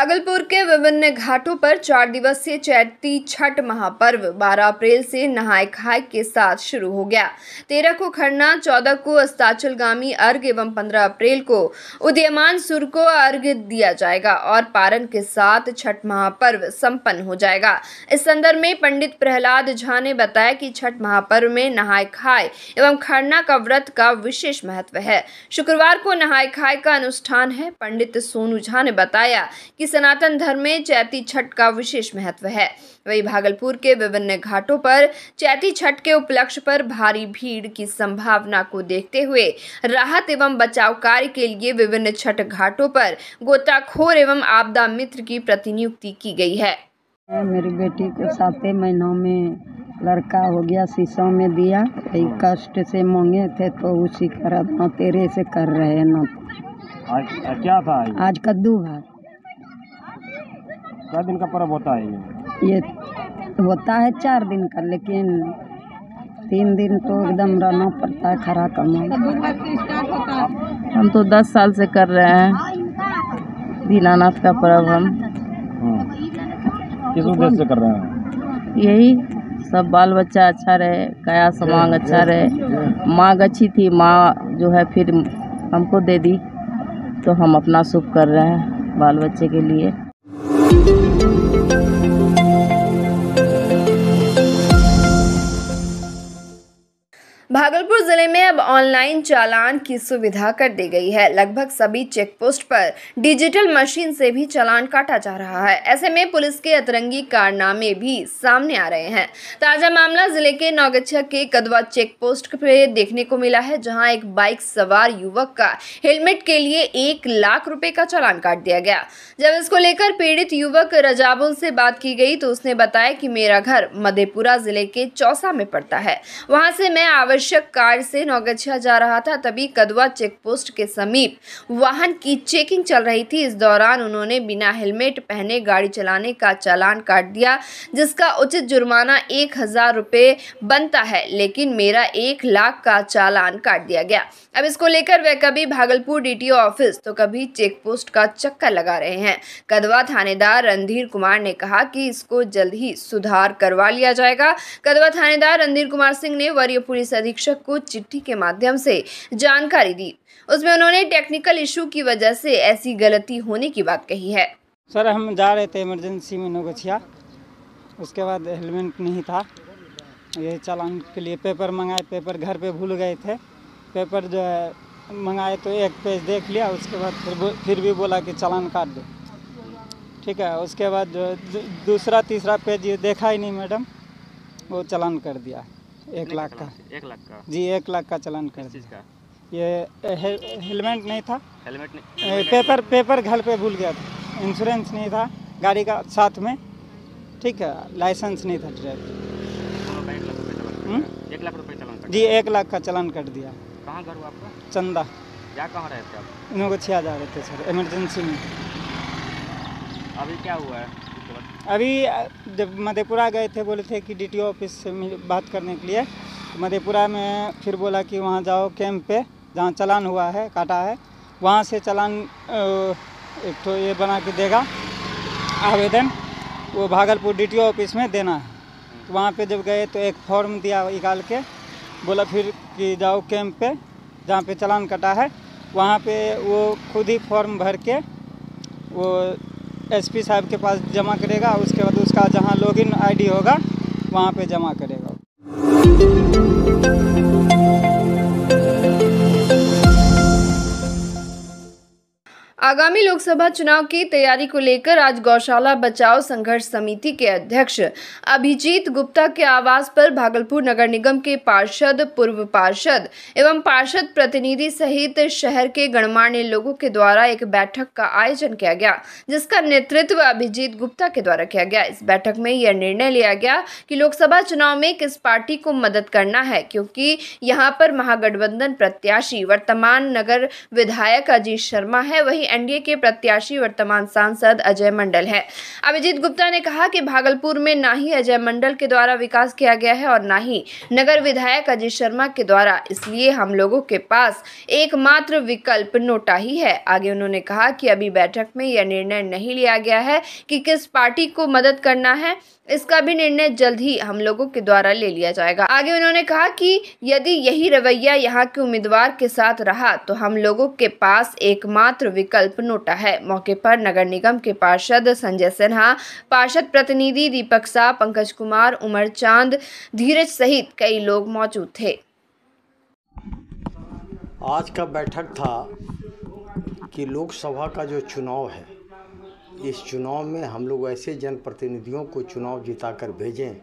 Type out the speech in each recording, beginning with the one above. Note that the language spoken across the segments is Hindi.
भागलपुर के विभिन्न घाटों पर 4 दिवसीय चैती छठ महापर्व 12 अप्रैल से नहाय खाय के साथ शुरू हो गया। 13 को खरना, 14 को अस्ताचलगामी अर्घ एवं 15 अप्रैल को उदीयमान सूर्य को अर्घ दिया जाएगा और पारण के साथ छठ महापर्व संपन्न हो जाएगा। इस संदर्भ में पंडित प्रहलाद झा ने बताया कि छठ महापर्व में नहाय खाय एवं खरना का व्रत का विशेष महत्व है। शुक्रवार को नहाय खाय का अनुष्ठान है। पंडित सोनू झा ने बताया कि सनातन धर्म में चैती छठ का विशेष महत्व है। वहीं भागलपुर के विभिन्न घाटों पर चैती छठ के उपलक्ष्य पर भारी भीड़ की संभावना को देखते हुए राहत एवं बचाव कार्य के लिए विभिन्न छठ घाटों पर गोताखोर एवं आपदा मित्र की प्रतिनियुक्ति की गई है। मेरी बेटी को 7 महीनों में लड़का हो गया, शीशों में दिया। कई कष्ट से मांगे थे तो उसी तरह तेरे से कर रहे हैं ना। आज क्या था? आज कद्दू भात। क्या दिन का पर्व होता है ये होता है 4 दिन का, लेकिन 3 दिन तो एकदम रहना पड़ता है खरा कमाई। हम तो 10 साल से कर रहे हैं दीनानाथ का पर्व। हम किस उद्देश्य से कर रहे हैं? यही सब बाल बच्चा अच्छा रहे, काया समांग अच्छा रहे। माँ अच्छी थी, माँ जो है फिर हमको दे दी, तो हम अपना शुभ कर रहे हैं बाल बच्चे के लिए। भागलपुर जिले में अब ऑनलाइन चालान की सुविधा कर दी गई है। लगभग सभी चेक पोस्ट पर डिजिटल मशीन से भी चालान काटा जा रहा है। ऐसे में पुलिस के अतरंगी कारनामे भी सामने आ रहे हैं। ताजा मामला जिले के नौगछिया के कदवा चेक पोस्ट पे देखने को मिला है, जहां एक बाइक सवार युवक का हेलमेट के लिए 1 लाख रुपए का चालान काट दिया गया। जब इसको लेकर पीड़ित युवक रजाबुल से बात की गई तो उसने बताया कि मेरा घर मधेपुरा जिले के चौसा में पड़ता है, वहां से मैं आवश्यक कार से नौगछिया जा रहा था। तभी कदवा चेक पोस्ट के समीप वाहन की चेकिंग चल रही थी। इस दौरान उन्होंने बिना हेलमेट पहने गाड़ी चलाने का चालान काट दिया, जिसका उचित जुर्माना 1000 रुपए बनता है, लेकिन मेरा 1 लाख का चालान काट दिया गया। अब इसको लेकर वे कभी भागलपुर डीटीओ ऑफिस तो कभी चेक पोस्ट का चक्कर लगा रहे हैं। कदवा थानेदार रणधीर कुमार ने कहा कि इसको जल्द ही सुधार करवा लिया जाएगा। कदवा थानेदार रणधीर कुमार सिंह ने वरीय पुलिस अधीक्षक को चिट्ठी के माध्यम से जानकारी दी। उसमें उन्होंने टेक्निकल इशू की वजह से ऐसी गलती होने की बात कही है। सर, हम जा रहे थे इमरजेंसी में नौगछिया, उसके बाद हेलमेट नहीं था। ये चालान के लिए पेपर मंगाए, पेपर घर पे भूल गए थे। पेपर जो है मंगाए तो 1 पेज देख लिया, उसके बाद फिर भी बोला कि चालान काट दो। ठीक है, उसके बाद दूसरा तीसरा पेज ये देखा ही नहीं मैडम, वो चालान कर दिया 1 लाख का। 1 लाख का? जी, 1 लाख का चालान कर दिया। ये हेलमेट नहीं था, हेलमेट नहीं, पेपर घर पे भूल गया था। इंश्योरेंस नहीं था गाड़ी का साथ में, ठीक है, लाइसेंस नहीं था ड्राइवर। 1 लाख रुपए चालान कर? जी, 1 लाख का चालान कर दिया। कहाँ घर हुआ आपका? चंदा। क्या कहाँ रहे थे आप? नौगछिया जा रहे थे सर, इमरजेंसी में। अभी क्या हुआ है? अभी जब मधेपुरा गए थे, बोले थे कि डीटीओ ऑफिस से बात करने के लिए, तो मधेपुरा में फिर बोला कि वहाँ जाओ कैंप पे, जहाँ चालान हुआ है, काटा है, वहाँ से चालान एक तो ये बना के देगा आवेदन, वो भागलपुर डीटीओ ऑफिस में देना है। तो वहाँ पे जब गए तो एक फॉर्म दिया निकाल के, बोला फिर कि जाओ कैंप पे जहाँ पे चालान कटा है, वहाँ पे वो खुद ही फॉर्म भर के वो एसपी साहब के पास जमा करेगा। उसके बाद उसका जहाँ लॉगिन आईडी होगा वहाँ पे जमा करेगा। आगामी लोकसभा चुनाव की तैयारी को लेकर आज गौशाला बचाओ संघर्ष समिति के अध्यक्ष अभिजीत गुप्ता के आवास पर भागलपुर नगर निगम के पार्षद, पूर्व पार्षद एवं पार्षद प्रतिनिधि सहित शहर के गणमान्य लोगों के द्वारा एक बैठक का आयोजन किया गया, जिसका नेतृत्व अभिजीत गुप्ता के द्वारा किया गया। इस बैठक में यह निर्णय लिया गया कि लोकसभा चुनाव में किस पार्टी को मदद करना है, क्योंकि यहाँ पर महागठबंधन प्रत्याशी वर्तमान नगर विधायक अजीत शर्मा है, वही एनडीए के प्रत्याशी वर्तमान सांसद अजय मंडल हैं। अभिजीत गुप्ता ने कहा कि भागलपुर में ना ही अजय मंडल के द्वारा विकास किया गया है और ना ही नगर विधायक अजीत शर्मा के द्वारा, इसलिए हम लोगों के पास एकमात्र विकल्प नोटा ही है। आगे उन्होंने कहा कि अभी बैठक में यह निर्णय नहीं लिया गया है कि किस पार्टी को मदद करना है, इसका भी निर्णय जल्द ही हम लोगों के द्वारा ले लिया जाएगा। आगे उन्होंने कहा कि यदि यही रवैया यहाँ के उम्मीदवार के साथ रहा तो हम लोगों के पास एकमात्र विकल्प नोटा है। मौके पर नगर निगम के पार्षद संजय सिन्हा, पार्षद प्रतिनिधि दीपक शाह, पंकज कुमार, उमर चांद, धीरज सहित कई लोग मौजूद थे। आज का बैठक था कि लोकसभा का जो चुनाव है, इस चुनाव में हम लोग ऐसे जनप्रतिनिधियों को चुनाव जिताकर भेजें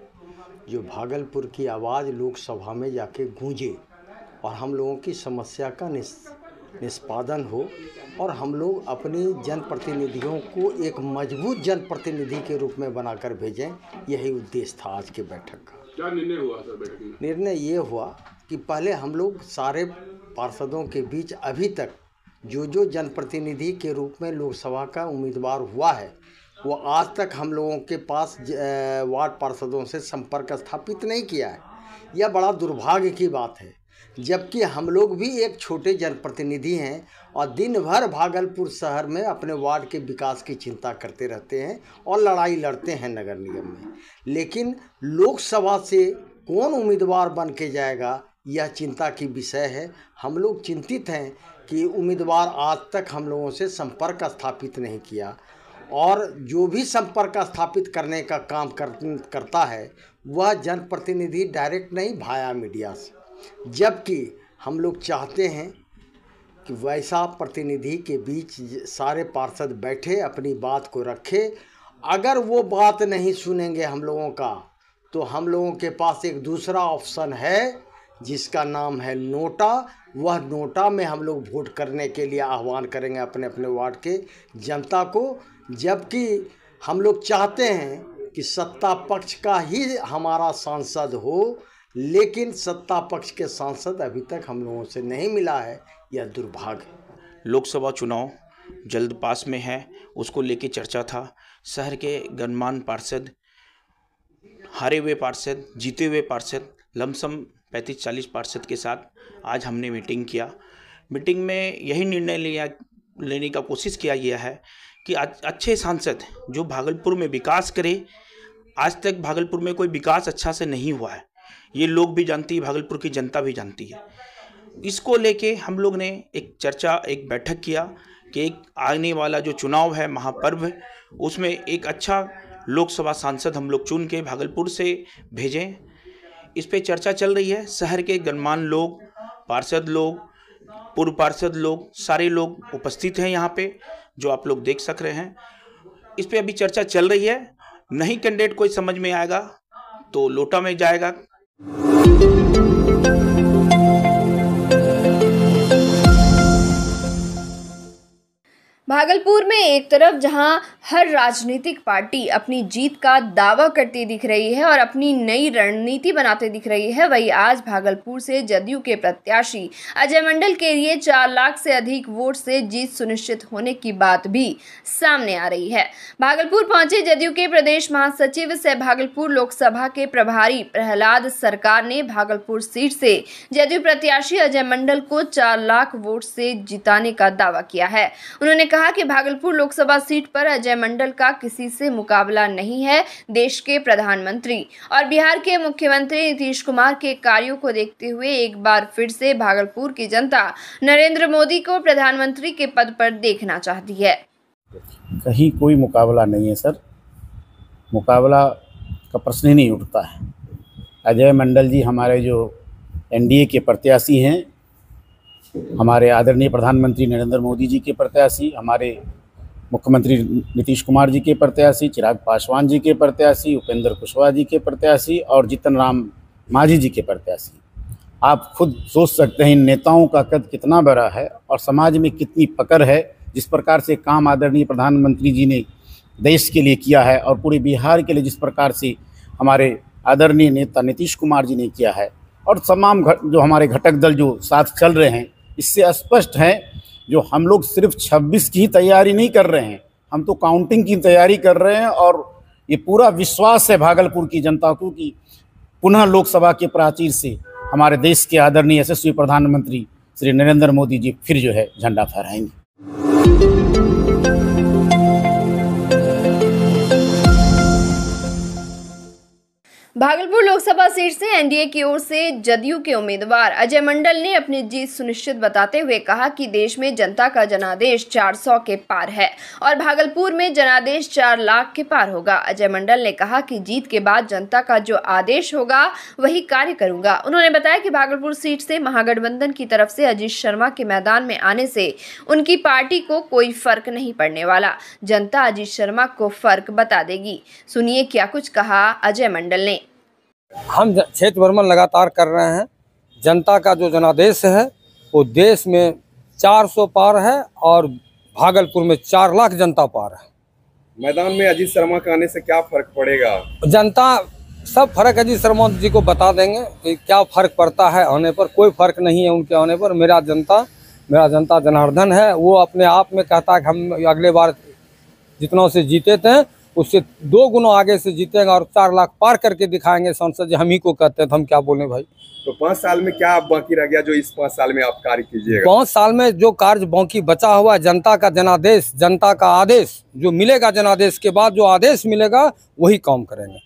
जो भागलपुर की आवाज़ लोकसभा में जाके गूंजे और हम लोगों की समस्या का निष्पादन हो और हम लोग अपनी जनप्रतिनिधियों को एक मजबूत जनप्रतिनिधि के रूप में बनाकर भेजें। यही उद्देश्य था आज के बैठक का। क्या निर्णय हुआ सर बैठक में? निर्णय ये हुआ कि पहले हम लोग सारे पार्षदों के बीच अभी तक जो जनप्रतिनिधि के रूप में लोकसभा का उम्मीदवार हुआ है वो आज तक हम लोगों के पास वार्ड पार्षदों से संपर्क स्थापित नहीं किया है। यह बड़ा दुर्भाग्य की बात है, जबकि हम लोग भी एक छोटे जनप्रतिनिधि हैं और दिन भर भागलपुर शहर में अपने वार्ड के विकास की चिंता करते रहते हैं और लड़ाई लड़ते हैं नगर निगम में। लेकिन लोकसभा से कौन उम्मीदवार बन के जाएगा, यह चिंता की विषय है। हम लोग चिंतित हैं कि उम्मीदवार आज तक हम लोगों से संपर्क स्थापित नहीं किया और जो भी संपर्क स्थापित करने का काम करता है वह जनप्रतिनिधि डायरेक्ट नहीं, भाया मीडिया से। जबकि हम लोग चाहते हैं कि वैसा प्रतिनिधि के बीच सारे पार्षद बैठे अपनी बात को रखे। अगर वो बात नहीं सुनेंगे हम लोगों का तो हम लोगों के पास एक दूसरा ऑप्शन है जिसका नाम है नोटा। वह नोटा में हम लोग वोट करने के लिए आह्वान करेंगे अपने अपने वार्ड के जनता को। जबकि हम लोग चाहते हैं कि सत्ता पक्ष का ही हमारा सांसद हो, लेकिन सत्ता पक्ष के सांसद अभी तक हम लोगों से नहीं मिला है। यह दुर्भाग्य है। लोकसभा चुनाव जल्द पास में है, उसको लेके चर्चा था। शहर के गणमान्य पार्षद, हारे हुए पार्षद, जीते हुए पार्षद, लमसम 35-40 पार्षद के साथ आज हमने मीटिंग किया। मीटिंग में यही निर्णय लेने का कोशिश किया गया है कि अच्छे सांसद जो भागलपुर में विकास करे। आज तक भागलपुर में कोई विकास अच्छा से नहीं हुआ है, ये लोग भी जानती है, भागलपुर की जनता भी जानती है। इसको लेके हम लोग ने एक बैठक किया कि एक आने वाला जो चुनाव है, महापर्व, उसमें एक अच्छा लोकसभा सांसद हम लोग चुन के भागलपुर से भेजें। इस पे चर्चा चल रही है। शहर के गणमान्य लोग, पार्षद लोग, पूर्व पार्षद लोग, सारे लोग उपस्थित हैं यहाँ पे, जो आप लोग देख सक रहे हैं। इस पे अभी चर्चा चल रही है। नहीं कैंडिडेट कोई समझ में आएगा तो लोटा में जाएगा। भागलपुर में एक तरफ जहां हर राजनीतिक पार्टी अपनी जीत का दावा करती दिख रही है और अपनी नई रणनीति बनाते दिख रही है, वहीं आज भागलपुर से जदयू के प्रत्याशी अजय मंडल के लिए 4 लाख से अधिक वोट से जीत सुनिश्चित होने की बात भी सामने आ रही है। भागलपुर पहुंचे जदयू के प्रदेश महासचिव सह भागलपुर लोकसभा के प्रभारी प्रहलाद सरकार ने भागलपुर सीट से जदयू प्रत्याशी अजय मंडल को 4 लाख वोट से जिताने का दावा किया है। उन्होंने कहा कि भागलपुर लोकसभा सीट पर अजय मंडल का किसी से मुकाबला नहीं है। देश के प्रधानमंत्री और बिहार के मुख्यमंत्री नीतीश कुमार के कार्यों को देखते हुए एक बार फिर से भागलपुर की जनता नरेंद्र मोदी को प्रधानमंत्री के पद पर देखना चाहती है। कहीं कोई मुकाबला नहीं है सर, मुकाबला का प्रश्न ही नहीं उठता है। अजय मंडल जी हमारे जो एनडीए के प्रत्याशी हैं, हमारे आदरणीय प्रधानमंत्री नरेंद्र मोदी जी के प्रत्याशी, हमारे मुख्यमंत्री नीतीश कुमार जी के प्रत्याशी, चिराग पासवान जी के प्रत्याशी, उपेंद्र कुशवाहा जी के प्रत्याशी और जीतन राम मांझी जी के प्रत्याशी। आप खुद सोच सकते हैं इन नेताओं का कद कितना बड़ा है और समाज में कितनी पकड़ है। जिस प्रकार से काम आदरणीय प्रधानमंत्री जी ने देश के लिए किया है और पूरे बिहार के लिए जिस प्रकार से हमारे आदरणीय नेता नीतीश कुमार जी ने किया है और तमाम जो हमारे घटक दल जो साथ चल रहे हैं, इससे स्पष्ट है जो हम लोग सिर्फ 26 की ही तैयारी नहीं कर रहे हैं, हम तो काउंटिंग की तैयारी कर रहे हैं। और ये पूरा विश्वास है भागलपुर की जनता को कि पुनः लोकसभा के प्राचीर से हमारे देश के आदरणीय यशस्वी प्रधानमंत्री श्री नरेंद्र मोदी जी फिर जो है झंडा फहराएंगे। भागलपुर लोकसभा सीट से एनडीए की ओर से जदयू के उम्मीदवार अजय मंडल ने अपनी जीत सुनिश्चित बताते हुए कहा कि देश में जनता का जनादेश 400 के पार है और भागलपुर में जनादेश 4 लाख के पार होगा। अजय मंडल ने कहा कि जीत के बाद जनता का जो आदेश होगा वही कार्य करूंगा। उन्होंने बताया कि भागलपुर सीट से महागठबंधन की तरफ से अजीत शर्मा के मैदान में आने से उनकी पार्टी को कोई फर्क नहीं पड़ने वाला, जनता अजीत शर्मा को फर्क बता देगी। सुनिए क्या कुछ कहा अजय मंडल ने। हम क्षेत्र भ्रमण लगातार कर रहे हैं। जनता का जो जनादेश है वो देश में 400 पार है और भागलपुर में 4 लाख जनता पार है। मैदान में अजीत शर्मा के आने से क्या फर्क पड़ेगा? जनता सब फर्क अजीत शर्मा जी को बता देंगे कि क्या फर्क पड़ता है आने पर। कोई फर्क नहीं है उनके आने पर। मेरा जनता जनार्दन है, वो अपने आप में कहता है कि हम अगले बार जितना से जीते थे उससे 2 गुना आगे से जीतेंगे और 4 लाख पार करके दिखाएंगे। सांसद जी हम ही को कहते हैं तो हम क्या बोले भाई। तो 5 साल में क्या बाकी रह गया जो इस 5 साल में आप कार्य कीजिएगा? 5 साल में जो कार्य बाकी बचा हुआ, जनता का जनादेश, जनता का आदेश जो मिलेगा, जनादेश के बाद जो आदेश मिलेगा वही काम करेंगे।